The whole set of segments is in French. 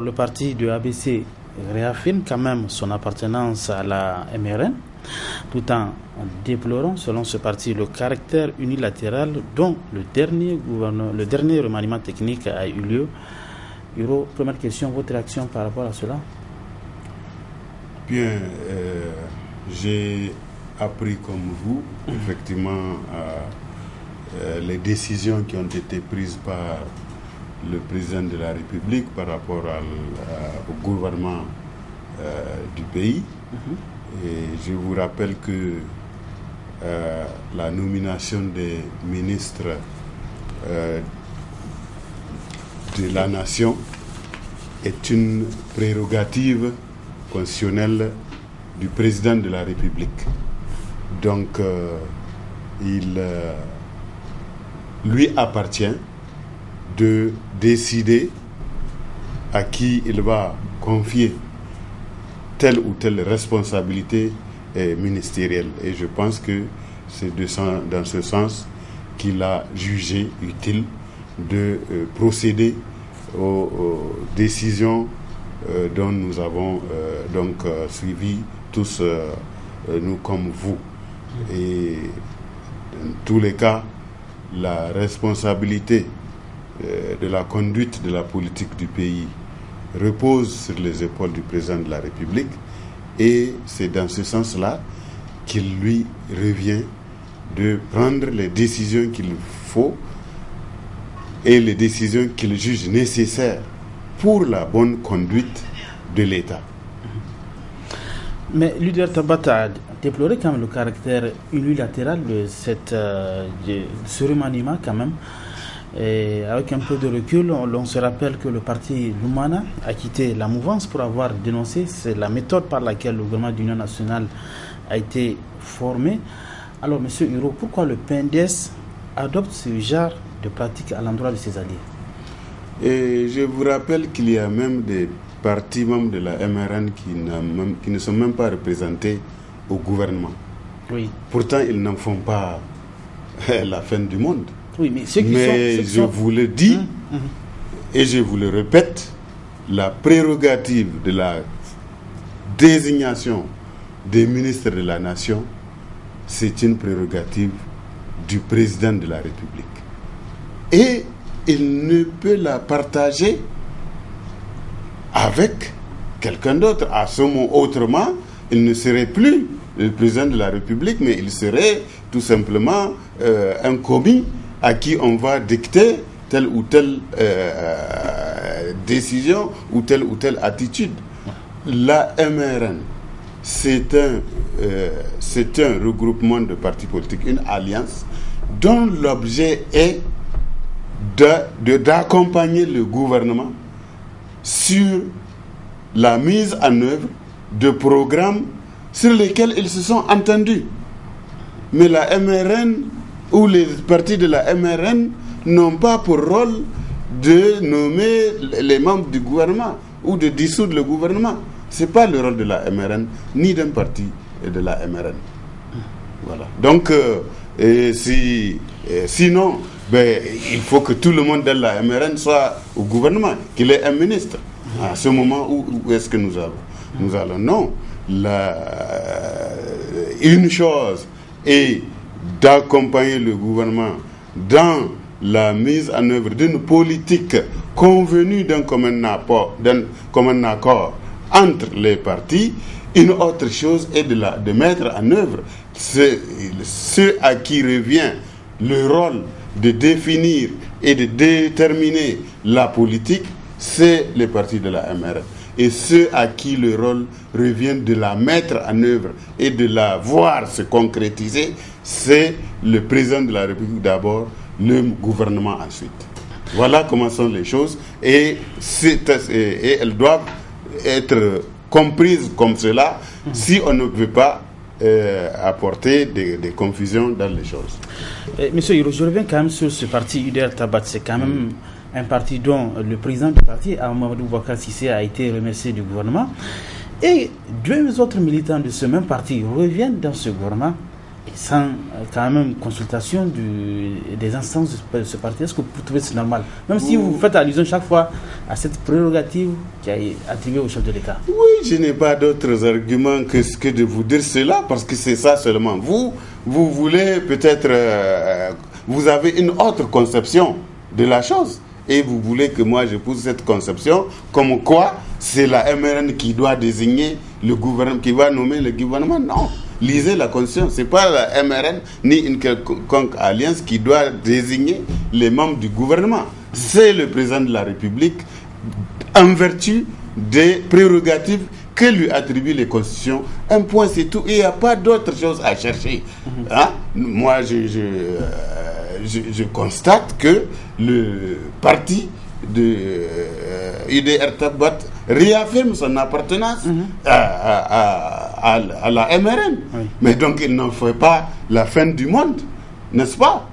Le parti de ABC réaffirme quand même son appartenance à la MRN, tout en déplorant, selon ce parti, le caractère unilatéral dont le dernier remaniement technique a eu lieu. Hiro, première question, votre réaction par rapport à cela? Bien, j'ai appris comme vous, effectivement, les décisions qui ont été prises par le président de la République par rapport au gouvernement du pays. Et je vous rappelle que la nomination des ministres de la nation est une prérogative constitutionnelle du président de la République. Donc, il lui appartient de décider à qui il va confier telle ou telle responsabilité ministérielle. Et je pense que c'est dans ce sens qu'il a jugé utile de procéder aux décisions dont nous avons suivi tous, nous comme vous. Et dans tous les cas, la responsabilité de la conduite de la politique du pays repose sur les épaules du président de la République, et c'est dans ce sens-là qu'il lui revient de prendre les décisions qu'il faut et les décisions qu'il juge nécessaires pour la bonne conduite de l'État. Mais l'UDR Tabata a déploré quand même le caractère unilatéral de ce remaniement quand même. Et avec un peu de recul, on se rappelle que le parti Lumana a quitté la mouvance pour avoir dénoncé la méthode par laquelle le gouvernement d'Union nationale a été formé. Alors, M. Hiro, pourquoi le PNDS adopte ce genre de pratique à l'endroit de ses alliés? Et je vous rappelle qu'il y a même des partis membres de la MRN qui ne sont même pas représentés au gouvernement. Oui. Pourtant, ils n'en font pas la fin du monde. Oui, mais je vous le dis et je vous le répète, la prérogative de la désignation des ministres de la nation, c'est une prérogative du président de la République. Et il ne peut la partager avec quelqu'un d'autre. À ce moment, autrement, il ne serait plus le président de la République, mais il serait tout simplement un commis à qui on va dicter telle ou telle décision ou telle attitude. La MRN, c'est un regroupement de partis politiques, une alliance dont l'objet est d'accompagner le gouvernement sur la mise en œuvre de programmes sur lesquels ils se sont entendus. Mais la MRN ou les partis de la MRN n'ont pas pour rôle de nommer les membres du gouvernement ou de dissoudre le gouvernement. Ce n'est pas le rôle de la MRN, ni d'un parti de la MRN. Voilà. Donc, sinon, il faut que tout le monde de la MRN soit au gouvernement, qu'il ait un ministre. À ce moment, où est-ce que nous allons? Non. Une chose est d'accompagner le gouvernement dans la mise en œuvre d'une politique convenue d'un commun accord entre les partis. Une autre chose est de mettre en œuvre ce à qui revient le rôle de définir et de déterminer la politique, c'est les partis de la MRN. Et ceux à qui le rôle revient de la mettre en œuvre et de la voir se concrétiser, c'est le président de la République d'abord, le gouvernement ensuite. Voilà comment sont les choses, et elles doivent être comprises comme cela si on ne veut pas apporter des confusions dans les choses. Monsieur Hiro, je reviens quand même sur ce parti UDR Tabat. C'est quand même un parti dont le président du parti, Amadou Boubacar Sissé, a été remercié du gouvernement. Et deux autres militants de ce même parti reviennent dans ce gouvernement et sans quand même consultation des instances de ce parti. Est-ce que vous trouvez c'est normal? Même si vous faites allusion chaque fois à cette prérogative qui est attribuée au chef de l'État. Oui, je n'ai pas d'autres arguments que de vous dire cela, parce que c'est ça seulement. Vous voulez peut-être... vous avez une autre conception de la chose. Et vous voulez que moi je pousse cette conception comme quoi c'est la MRN qui doit désigner le gouvernement, qui va nommer le gouvernement. Non, lisez la Constitution. Ce n'est pas la MRN ni une quelconque alliance qui doit désigner les membres du gouvernement. C'est le président de la République en vertu des prérogatives que lui attribuent les constitutions. Un point, c'est tout. Il n'y a pas d'autre chose à chercher. Hein? Moi, je constate que le parti de UDR Tabat réaffirme son appartenance à la MRN. Oui. Mais donc, il n'en fait pas la fin du monde, n'est-ce pas?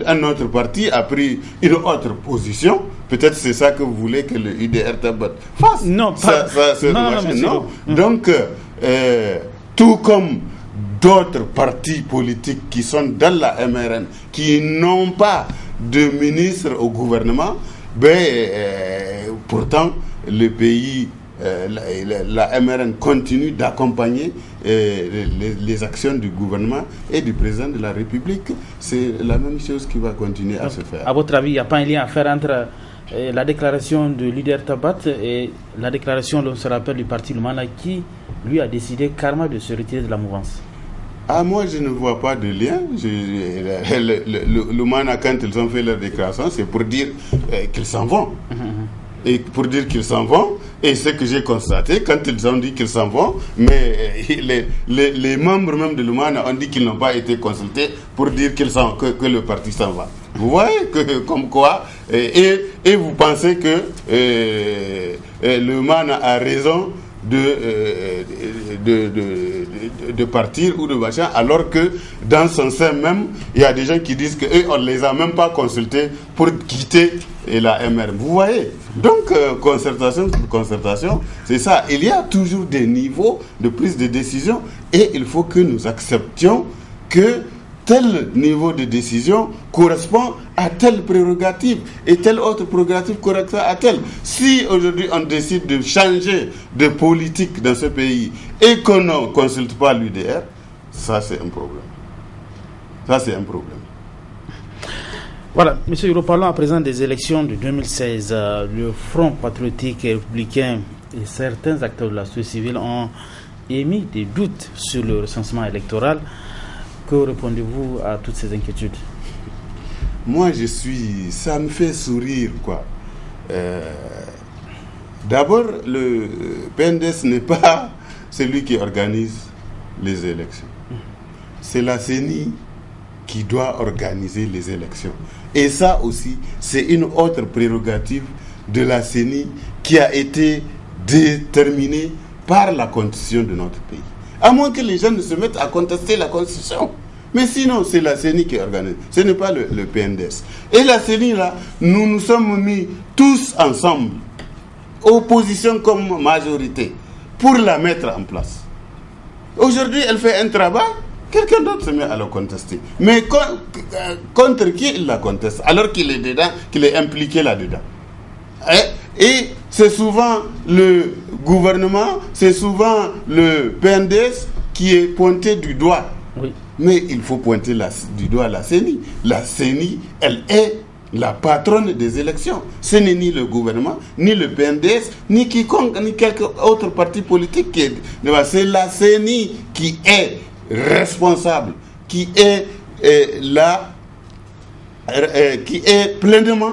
Un autre parti a pris une autre position. Peut-être c'est ça que vous voulez que le UDR Tabat fasse. Non, non. Donc, tout comme d'autres partis politiques qui sont dans la MRN, qui n'ont pas de ministre au gouvernement, pourtant le pays, la MRN continue d'accompagner les actions du gouvernement et du président de la République. C'est la même chose qui va continuer à se faire. À votre avis, il n'y a pas un lien à faire entre la déclaration de leader Tabat et la déclaration, on se rappelle, du parti Lumana qui, lui, a décidé carrément de se retirer de la mouvance? Moi, je ne vois pas de lien. Lumana, quand ils ont fait leur déclaration, c'est pour dire qu'ils s'en vont. Et pour dire qu'ils s'en vont, et ce que j'ai constaté, quand ils ont dit qu'ils s'en vont, mais les membres même de Lumana ont dit qu'ils n'ont pas été consultés pour dire que le parti s'en va. Vous voyez comme quoi, et vous pensez que Lumana a raison de partir ou de machin, alors que dans son sein même, il y a des gens qui disent qu'on ne les a même pas consultés pour quitter la MR. Vous voyez? Donc, concertation, c'est ça. Il y a toujours des niveaux de prise de décision et il faut que nous acceptions que tel niveau de décision correspond à telle prérogative et telle autre prérogative correspond à telle. Si aujourd'hui on décide de changer de politique dans ce pays et qu'on ne consulte pas l'UDR, ça c'est un problème. Voilà, monsieur Hiro, parlons à présent des élections de 2016. Le Front patriotique et républicain et certains acteurs de la société civile ont émis des doutes sur le recensement électoral. Que répondez-vous à toutes ces inquiétudes? Moi, ça me fait sourire, quoi. D'abord, le PNDS n'est pas celui qui organise les élections. C'est la CENI qui doit organiser les élections. Et ça aussi, c'est une autre prérogative de la CENI qui a été déterminée par la Constitution de notre pays. À moins que les gens ne se mettent à contester la Constitution. Mais sinon, c'est la CENI qui organise. Ce n'est pas le PNDS. Et la CENI, là, nous nous sommes mis tous ensemble, opposition comme majorité, pour la mettre en place. Aujourd'hui, elle fait un travail, quelqu'un d'autre se met à le contester. Mais contre qui il la conteste? Alors qu'il est dedans, qu'il est impliqué là-dedans. Et c'est souvent le gouvernement, c'est souvent le PNDS qui est pointé du doigt. Oui. Mais il faut pointer du doigt la CENI. La CENI, elle est la patronne des élections. Ce n'est ni le gouvernement, ni le PNDS, ni quiconque, ni quelque autre parti politique qui est. C'est la CENI qui est responsable, qui est qui est pleinement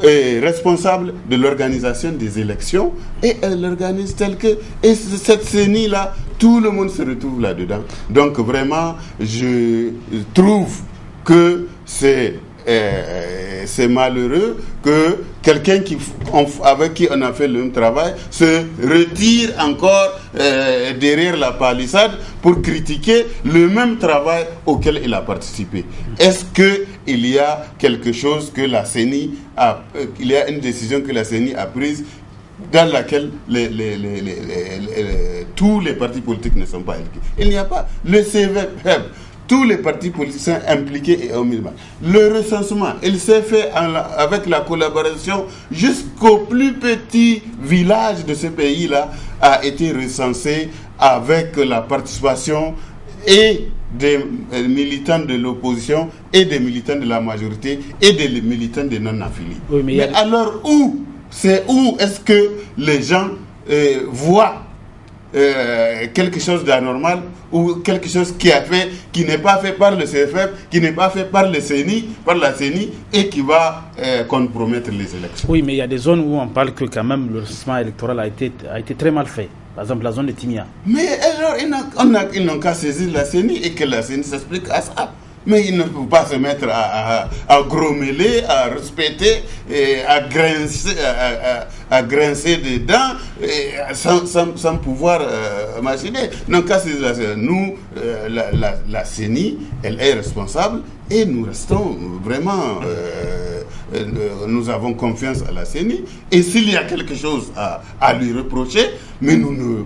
responsable de l'organisation des élections, et elle l'organise telle que, et cette CENI là, tout le monde se retrouve là-dedans. Donc vraiment, je trouve que c'est malheureux que quelqu'un avec qui on a fait le même travail se retire encore derrière la palissade pour critiquer le même travail auquel il a participé. Est-ce qu'il y a quelque chose que la CENI il y a une décision que la CENI a prise dans laquelle tous les partis politiques ne sont pas impliqués. Il n'y a pas. Le CVEP, tous les partis politiques sont impliqués et au minimum. Le recensement, il s'est fait avec la collaboration jusqu'au plus petit village de ce pays-là, a été recensé avec la participation et des militants de l'opposition et des militants de la majorité et des militants des non-affiliés. Oui, mais alors où est-ce que les gens voient quelque chose d'anormal ou quelque chose qui n'est pas fait par le CFF, qui n'est pas fait par la CENI et qui va compromettre les élections. Oui, mais il y a des zones où on parle que quand même le recensement électoral a été très mal fait. Par exemple, la zone de Timia. Mais alors, ils n'ont qu'à saisir la CENI et que la CENI s'explique à ça. Mais ils ne peuvent pas se mettre à grommeler, à respecter, à grincer des dents sans pouvoir machiner. Non, qu'à saisir la CENI. Nous, la CENI, elle est responsable et nous restons vraiment... nous avons confiance à la CENI et s'il y a quelque chose à lui reprocher, mais nous ne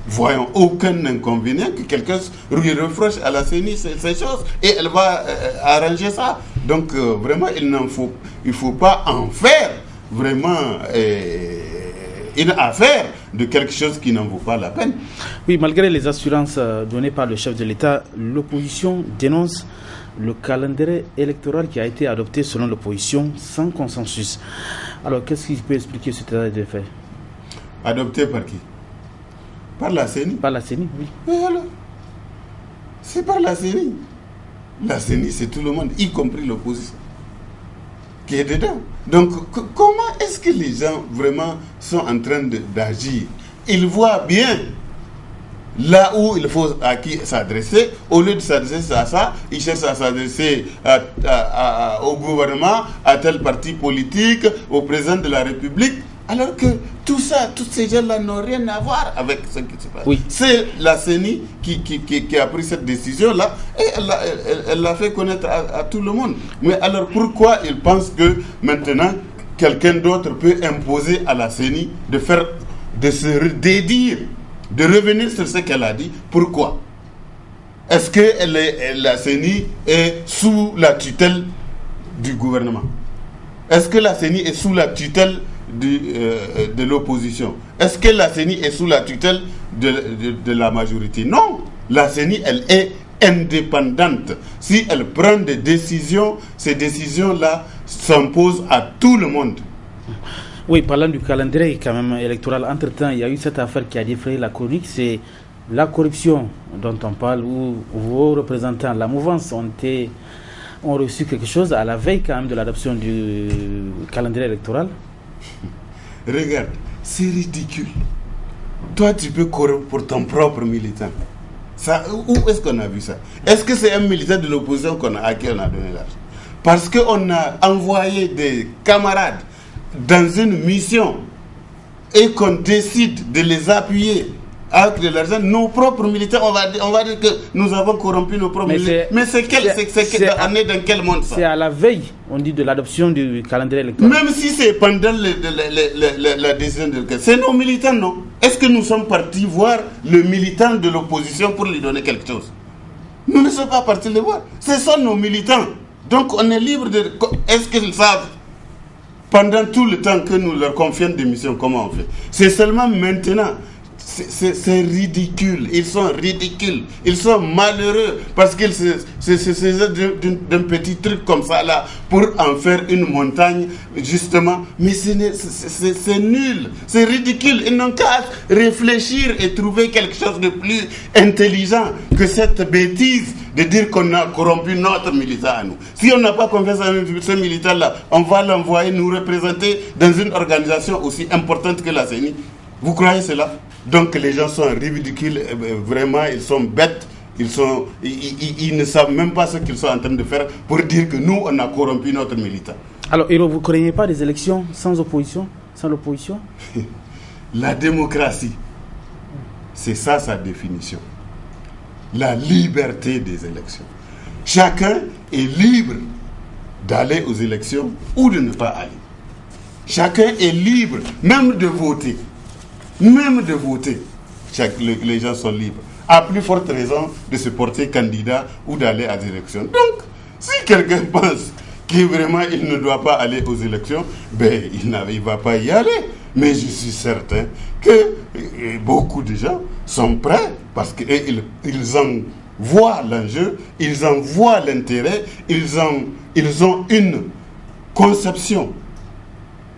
voyons aucun inconvénient que quelqu'un lui reproche à la CENI ces choses et elle va arranger ça. Donc vraiment il ne faut pas en faire vraiment une affaire de quelque chose qui n'en vaut pas la peine. Oui, malgré les assurances données par le chef de l'État, l'opposition dénonce le calendrier électoral qui a été adopté selon l'opposition sans consensus. Alors, qu'est-ce qui peut expliquer cet état de fait? Adopté par qui? Par la CENI? Par la CENI, oui. Et alors, c'est par la CENI. La CENI, c'est tout le monde, y compris l'opposition, qui est dedans. Donc, comment est-ce que les gens vraiment sont en train d'agir? Ils voient bien là où il faut à qui s'adresser. Au lieu de s'adresser à ça, ils cherchent à s'adresser au gouvernement, à tel parti politique, au président de la République, alors que tout ça, tous ces gens-là n'ont rien à voir avec ce qui se passe. Oui. C'est la CENI qui a pris cette décision-là et elle l'a fait connaître à tout le monde. Mais alors pourquoi ils pensent que maintenant quelqu'un d'autre peut imposer à la CENI de se dédire, de revenir sur ce qu'elle a dit? Pourquoi? Est-ce que la CENI est sous la tutelle du gouvernement? Est-ce que la CENI est sous la tutelle de l'opposition? Est-ce que la CENI est sous la tutelle de la majorité? Non, la CENI, elle est indépendante. Si elle prend des décisions, ces décisions-là s'imposent à tout le monde. Oui, parlant du calendrier quand même électoral, entre-temps, il y a eu cette affaire qui a défrayé la chronique, c'est la corruption dont on parle, où vos représentants, la mouvance, ont reçu quelque chose à la veille quand même de l'adoption du calendrier électoral. Regarde, c'est ridicule. Toi, tu peux corrompre pour ton propre militant. Ça, où est-ce qu'on a vu ça? Est-ce que c'est un militant de l'opposition à qui on a donné l'argent? Parce qu'on a envoyé des camarades dans une mission et qu'on décide de les appuyer avec de l'argent, nos propres militaires, on va dire que nous avons corrompu nos propres militaires. Mais on est dans quel monde ça? C'est à la veille, on dit, de l'adoption du calendrier électoral. Même si c'est pendant la décision de... C'est nos militants, non? Est-ce que nous sommes partis voir le militant de l'opposition pour lui donner quelque chose? Nous ne sommes pas partis les voir. Ce sont nos militants. Donc on est libre de... Est-ce qu'ils savent pendant tout le temps que nous leur confions des missions, comment on fait? C'est seulement maintenant. C'est ridicule. Ils sont ridicules. Ils sont malheureux parce qu'ils se d'un petit truc comme ça là pour en faire une montagne justement. Mais c'est nul. C'est ridicule. Ils n'ont qu'à réfléchir et trouver quelque chose de plus intelligent que cette bêtise de dire qu'on a corrompu notre militant à nous. Si on n'a pas confiance en ce militant là, on va l'envoyer nous représenter dans une organisation aussi importante que la CENI. Vous croyez cela? Donc les gens sont ridicules, vraiment, ils sont bêtes, ils ne savent même pas ce qu'ils sont en train de faire pour dire que nous, on a corrompu notre militant. Alors, vous ne craignez pas des élections sans opposition, sans l'opposition? La démocratie, c'est ça sa définition. La liberté des élections. Chacun est libre d'aller aux élections ou de ne pas aller. Chacun est libre, même de voter. Même de voter. Les gens sont libres. À plus forte raison de se porter candidat ou d'aller à des élections. Donc, si quelqu'un pense que vraiment il ne doit pas aller aux élections, ben, il ne va pas y aller. Mais je suis certain que beaucoup de gens sont prêts parce qu'ils en voient l'enjeu, ils en voient l'intérêt, ils ont une conception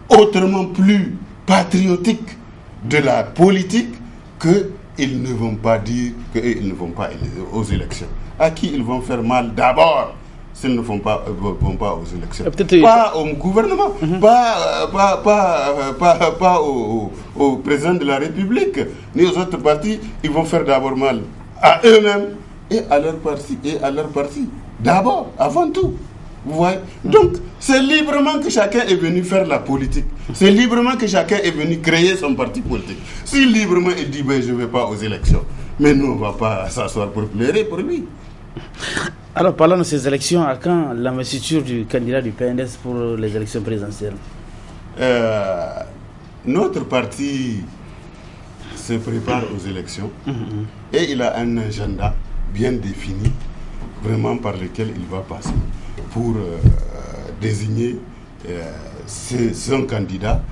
autrement plus patriotique de la politique qu'ils ne vont pas dire qu'ils ne vont pas aux élections. À qui ils vont faire mal d'abord s'ils ne vont pas aux élections. Pas au gouvernement, pas au président de la République, ni aux autres partis. Ils vont faire d'abord mal à eux-mêmes et à leur parti. D'abord, avant tout. Vous voyez? Donc, c'est librement que chacun est venu faire la politique. C'est librement que chacun est venu créer son parti politique. Si librement il dit ben, je ne vais pas aux élections, mais nous, on ne va pas s'asseoir pour pleurer pour lui. Alors, parlons de ces élections, à quand l'investiture du candidat du PNDS pour les élections présidentielles? Notre parti se prépare aux élections et il a un agenda bien défini, vraiment par lequel il va passer pour désigner son candidat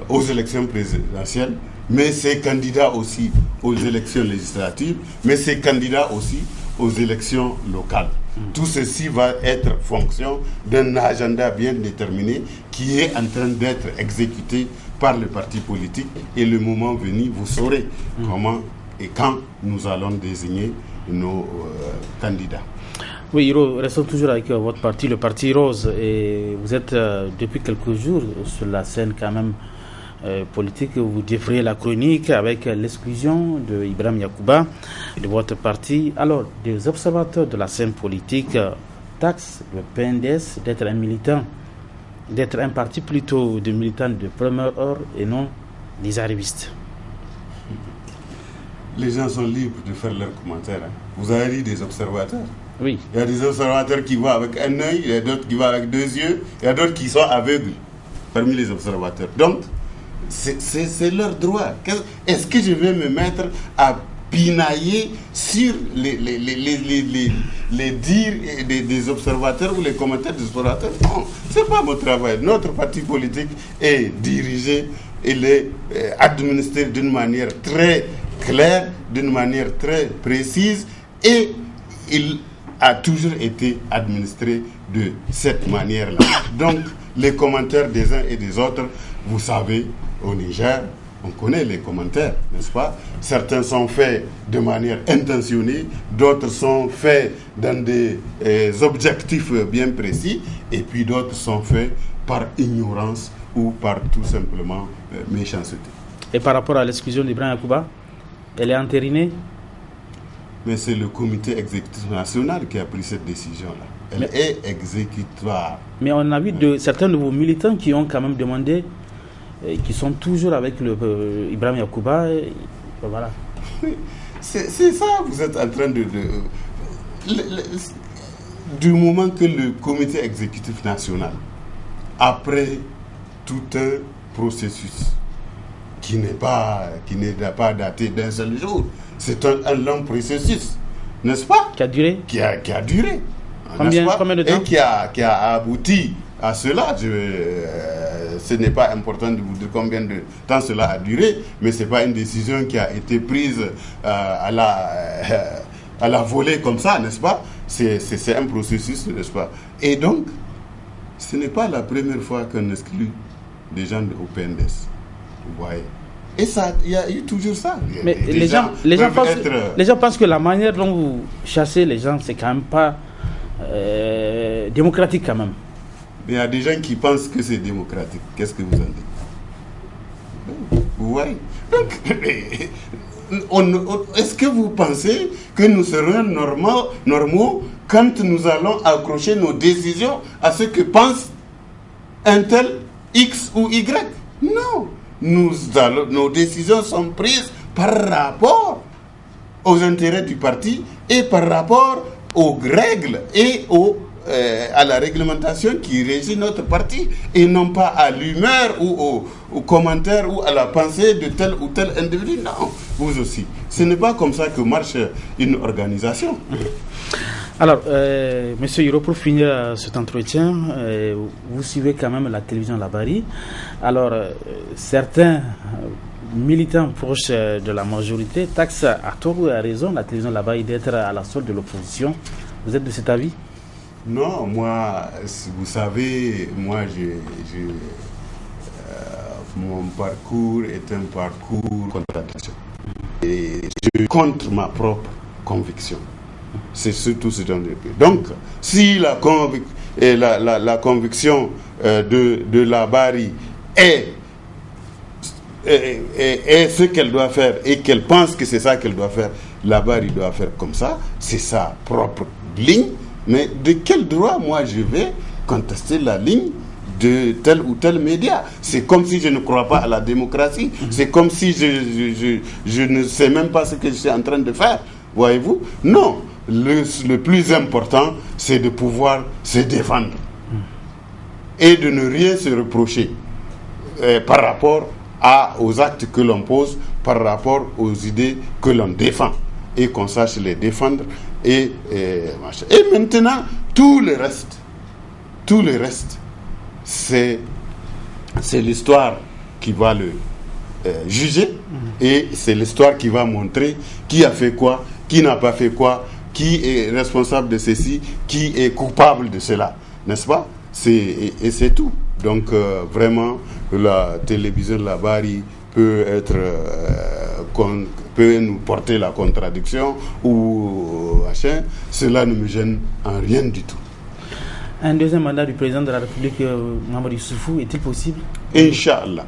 aux élections présidentielles, mais ses candidats aussi aux élections législatives, mais ses candidats aussi aux élections locales. Tout ceci va être fonction d'un agenda bien déterminé qui est en train d'être exécuté par le parti politique et le moment venu, vous saurez comment et quand nous allons désigner nos candidats. Oui, Hiro, restons toujours avec votre parti, le Parti Rose, et vous êtes depuis quelques jours sur la scène quand même politique. Vous défrayez la chronique avec l'exclusion de Ibrahim Yacouba de votre parti. Alors, des observateurs de la scène politique taxent le PNDS d'être un militant, d'être un parti plutôt de militants de première heure et non des arrivistes. Les gens sont libres de faire leurs commentaires. Vous avez dit des observateurs. Oui. Il y a des observateurs qui voient avec un œil, il y a d'autres qui voient avec deux yeux, il y a d'autres qui sont aveugles parmi les observateurs. Donc, c'est leur droit. Est-ce que je vais me mettre à pinailler sur les dires des observateurs ou les commentaires des observateurs? Non, ce n'est pas mon travail. Notre parti politique est dirigé, il est administré d'une manière très claire, d'une manière très précise, et il a toujours été administré de cette manière-là. Donc, les commentaires des uns et des autres, vous savez, au Niger, on connaît les commentaires, n'est-ce pas? Certains sont faits de manière intentionnée, d'autres sont faits dans des objectifs bien précis, et puis d'autres sont faits par ignorance ou par tout simplement méchanceté. Et par rapport à l'exclusion d'Ibrahim Yacouba, elle est entérinée? Mais c'est le comité exécutif national qui a pris cette décision-là. Elle est exécutoire. Mais on a vu certains de vos militants qui ont quand même demandé, qui sont toujours avec Ibrahim Yacouba. Voilà. C'est ça, vous êtes en train de... du moment que le comité exécutif national, après tout un processus qui n'est pas daté d'un seul jour, c'est un long processus, n'est-ce pas? Qui a duré? Qui a duré. Combien de temps? Et qui a abouti à cela. Ce n'est pas important de vous dire combien de temps cela a duré, mais ce n'est pas une décision qui a été prise à la volée comme ça, n'est-ce pas? C'est un processus, n'est-ce pas? Et donc, ce n'est pas la première fois qu'on exclut des gens au PNDS. Vous voyez? Et ça, il y a eu toujours ça. Mais les gens pensent que la manière dont vous chassez les gens, c'est quand même pas démocratique quand même. Il y a des gens qui pensent que c'est démocratique. Qu'est-ce que vous en dites? Vous voyez? Donc, est-ce que vous pensez que nous serons normaux quand nous allons accrocher nos décisions à ce que pense un tel X ou Y? Non. Nos décisions sont prises par rapport aux intérêts du parti et par rapport aux règles et aux à la réglementation qui régit notre parti et non pas à l'humeur ou aux commentaires ou à la pensée de tel ou tel individu. Non, vous aussi. Ce n'est pas comme ça que marche une organisation. Alors, Monsieur Hiro, pour finir cet entretien, vous suivez quand même la télévision Labari. Alors, certains militants proches de la majorité taxent à tort ou à raison la télévision Labari d'être à la solde de l'opposition. Vous êtes de cet avis? Non, moi, vous savez, mon parcours est un parcours contradiction. Et je contre ma propre conviction. C'est surtout ce genre de pays. Donc, si la conviction de Labari est ce qu'elle doit faire et qu'elle pense que c'est ça qu'elle doit faire, Labari doit faire comme ça, c'est sa propre ligne. Mais de quel droit, moi, je vais contester la ligne de tel ou tel média? C'est comme si je ne crois pas à la démocratie. C'est comme si je ne sais même pas ce que je suis en train de faire. Voyez-vous? Non. Le plus important, c'est de pouvoir se défendre. Et de ne rien se reprocher par rapport aux actes que l'on pose, par rapport aux idées que l'on défend. Et qu'on sache les défendre. Et maintenant, tout le reste, c'est l'histoire qui va le juger, et c'est l'histoire qui va montrer qui a fait quoi, qui n'a pas fait quoi, qui est responsable de ceci, qui est coupable de cela, n'est-ce pas? Et c'est tout. Donc vraiment, la télévision Labari peut être peut nous porter la contradiction ou machin, cela ne me gêne en rien du tout. Un deuxième mandat du président de la République, Mamadou Issoufou, est-il possible? Inch'Allah.